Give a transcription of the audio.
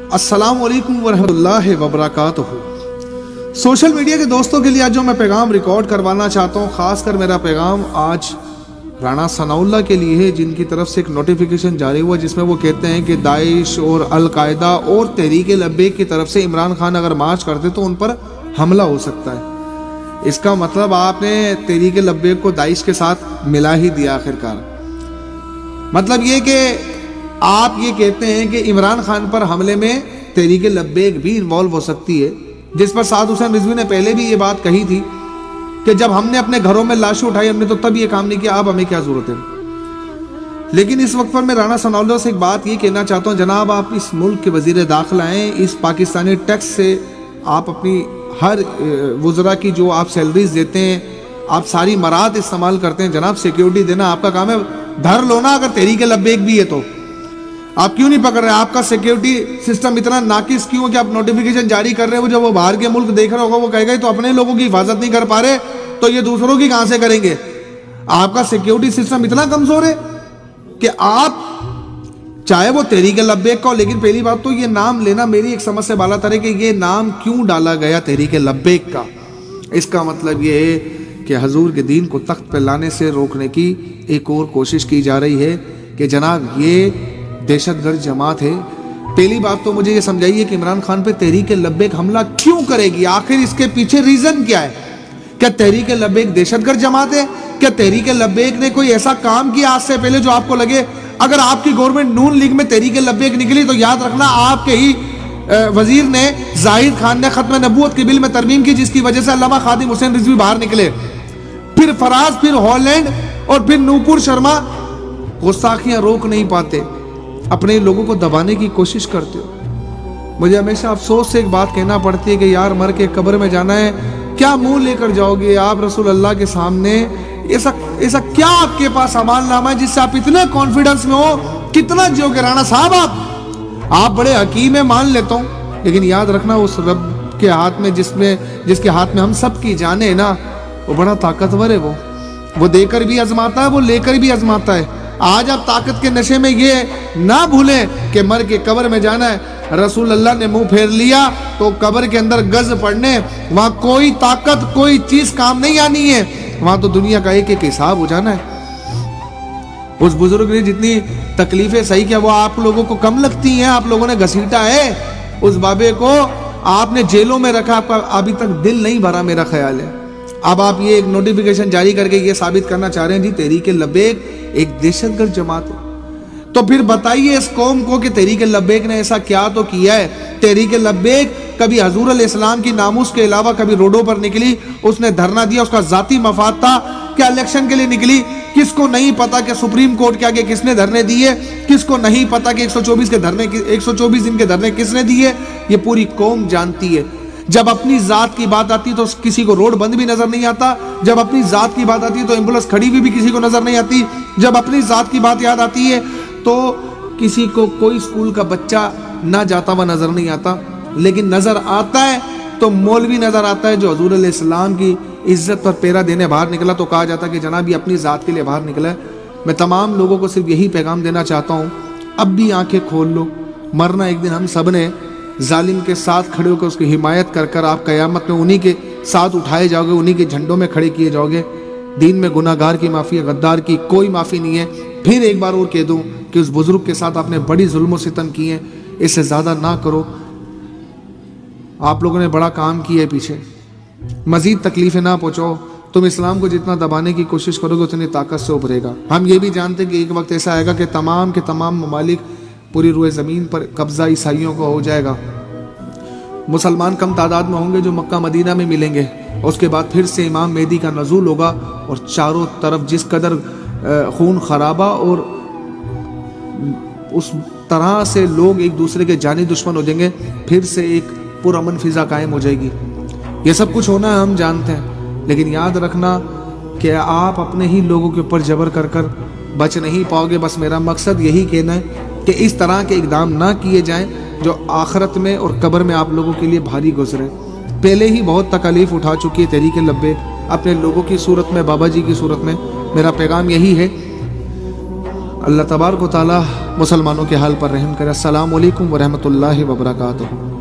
अस्सलाम वालेकुम वरहमतुल्लाहि वबरकातुहू। सोशल मीडिया के दोस्तों के लिए आज जो मैं पैगाम रिकॉर्ड करवाना चाहता हूँ, ख़ासकर मेरा पैगाम आज राणा सनाउल्लाह के लिए है, जिनकी तरफ से एक नोटिफिकेशन जारी हुआ जिसमें वो कहते हैं कि दाइश और अल-कायदा और तहरीक लब्बैक की तरफ से इमरान खान अगर मार्च करते तो उन पर हमला हो सकता है। इसका मतलब आपने तहरीक लब्बैक को दाइश के साथ मिला ही दिया आखिरकार। मतलब ये कि आप ये कहते हैं कि इमरान खान पर हमले में तहरीक लब्बैक भी इन्वॉल्व हो सकती है, जिस पर साद हुसैन रिजवी ने पहले भी ये बात कही थी कि जब हमने अपने घरों में लाशें उठाई हमने तो तब ये काम नहीं किया, अब हमें क्या जरूरत है। लेकिन इस वक्त पर मैं राणा सनाउल्लाह से एक बात ये कहना चाहता हूँ, जनाब आप इस मुल्क के वजीर दाखिला हैं, इस पाकिस्तानी टैक्स से आप अपनी हर वज़रा की जो आप सैलरीज देते हैं, आप सारी मरात इस्तेमाल करते हैं, जनाब सिक्योरिटी देना आपका काम है। धर लो ना, अगर तहरीक लब्बैक भी है तो आप क्यों नहीं पकड़ रहे? आपका सिक्योरिटी सिस्टम इतना नाकिस क्यों कि आप नोटिफिकेशन जारी कर रहे हो? जब वो बाहर के मुल्क देख रहा होगा वो कहेगा तो अपने लोगों की हिफाजत नहीं कर पा रहे तो ये दूसरों की कहां से करेंगे? आपका सिक्योरिटी सिस्टम इतना कमजोर है कि आप चाहे वो तहरीक लब्बैक का हो, लेकिन पहली बात तो ये नाम लेना मेरी एक समझ से बाला तरह कि ये नाम क्यों डाला गया तहरीक लब्बैक का। इसका मतलब ये है कि हजूर के दीन को तख्त पर लाने से रोकने की एक और कोशिश की जा रही है कि जनाब ये दहशतगर्द जमात है। पहली बात तो मुझे ये समझाइए कि इमरान खान पे तहरीक लब्बैक हमला क्यों करेगी? आखिर इसके पीछे रीजन क्या है? क्या तहरीक लब्बैक दहशतगर्द जमात है? क्या तहरीक लब्बैक ने कोई ऐसा काम किया आज से पहले जो आपको लगे? अगर आपकी गवर्नमेंट नून लीग में तहरीक लब्बैक निकली तो याद रखना आपके ही वजीर ने जाहिद खान ने खत्म नबूवत के बिल में तरमीम की, जिसकी वजह से अल्लामा खादिम हुसैन रिजवी बाहर निकले। फिर फराज, फिर हॉलैंड और फिर नूपुर शर्मा गुस्ताखियां रोक नहीं पाते, अपने लोगों को दबाने की कोशिश करते हो। मुझे हमेशा अफसोस से एक बात कहना पड़ती है कि यार मर के कब्र में जाना है, क्या मुंह लेकर जाओगे आप रसूल अल्लाह के सामने? ऐसा क्या आपके पास अमालनामा है जिससे आप इतने कॉन्फिडेंस में हो? कितना जियोगे? राणा साहब आप बड़े हकीम है, मान लेता हूँ, लेकिन याद रखना उस रब के हाथ में जिसके हाथ में हम सब की जाने है ना, वो बड़ा ताकतवर है। वो देकर भी आजमाता है, वो लेकर भी आजमाता है। आज आप ताकत के नशे में ये ना भूलें कि मर के कब्र में जाना है। रसूल अल्लाह ने मुंह फेर लिया तो कब्र के अंदर गज पड़ने, वहां कोई ताकत कोई चीज काम नहीं आनी है, वहां तो दुनिया का एक एक हिसाब हो जाना है। उस बुजुर्ग ने जितनी तकलीफें सही किया वो आप लोगों को कम लगती हैं? आप लोगों ने घसीटा है उस बाबे को, आपने जेलों में रखा, आपका अभी तक दिल नहीं भरा मेरा ख्याल है। अब आप ये एक नोटिफिकेशन जारी करके ये साबित करना चाह रहे हैं जी तहरीक लब्बैक एक दहशतगर्द जमात है। तो फिर बताइए इस कौम को कि तहरीक लब्बैक ने ऐसा क्या तो किया है? तहरीक लब्बैक कभी हजूर अलैहिस्सलाम की नामूस के अलावा कभी रोडों पर निकली, उसने धरना दिया, उसका जाती मफाद था? क्या इलेक्शन के लिए निकली? किसको नहीं पता कि सुप्रीम कोर्ट के आगे किसने धरने दिए? किसको नहीं पता कि 124 दिन के धरने किसने दिए? ये पूरी कौम जानती है। जब अपनी जात की बात आती तो किसी को रोड बंद भी नजर नहीं आता, जब अपनी जात की बात आती है तो एम्बुलेंस खड़ी हुई भी किसी को नजर नहीं आती, जब अपनी जात की बात याद आती है तो किसी को कोई स्कूल का बच्चा ना जाता हुआ नजर नहीं आता। लेकिन नजर आता है तो मौलवी नजर आता है जो हजूर अलैहिस्सलाम की इज्जत पर पेरा देने बाहर निकला तो कहा जाता कि जनाब ये अपनी जात के लिए बाहर निकला है। मैं तमाम लोगों को सिर्फ यही पैगाम देना चाहता हूँ, अब भी आंखें खोल लो, मरना एक दिन हम सब ने। जालिम के साथ खड़े होकर उसकी हिमायत कर कर आप क़यामत में उन्हीं के साथ उठाए जाओगे, उन्हीं के झंडों में खड़े किए जाओगे। दीन में गुनाहगार की माफ़ी, गद्दार की कोई माफ़ी नहीं है। फिर एक बार और कह दूं कि उस बुजुर्ग के साथ आपने बड़ी जुल्म और सितम की है, इससे ज़्यादा ना करो। आप लोगों ने बड़ा काम किया है, पीछे मज़ीद तकलीफ़ें ना पहुँचाओ। तुम इस्लाम को जितना दबाने की कोशिश करोगे उतनी ताकत से उभरेगा। हम ये भी जानते हैं कि एक वक्त ऐसा आएगा कि तमाम के तमाम ममालिक पूरी रूए ज़मीन पर कब्ज़ा ईसाइयों को हो जाएगा। मुसलमान कम तादाद में होंगे जो मक्का मदीना में मिलेंगे। उसके बाद फिर से इमाम मेहदी का नज़ूल होगा और चारों तरफ जिस कदर खून खराबा और उस तरह से लोग एक दूसरे के जानी दुश्मन हो जाएंगे, फिर से एक पुरअमन फिजा कायम हो जाएगी। ये सब कुछ होना है, हम जानते हैं, लेकिन याद रखना कि आप अपने ही लोगों के ऊपर जबर कर कर बच नहीं पाओगे। बस मेरा मकसद यही कहना है कि इस तरह के इक़दाम ना किए जाएं जो आखिरत में और कब्र में आप लोगों के लिए भारी गुजरे। पहले ही बहुत तकलीफ उठा चुकी है तहरीक लब्बैक अपने लोगों की सूरत में, बाबा जी की सूरत में। मेरा पैगाम यही है अल्लाह तबारक व तआला मुसलमानों के हाल पर रहम करे। अस्सलामु अलैकुम व रहमतुल्लाहि व बरकातुहू।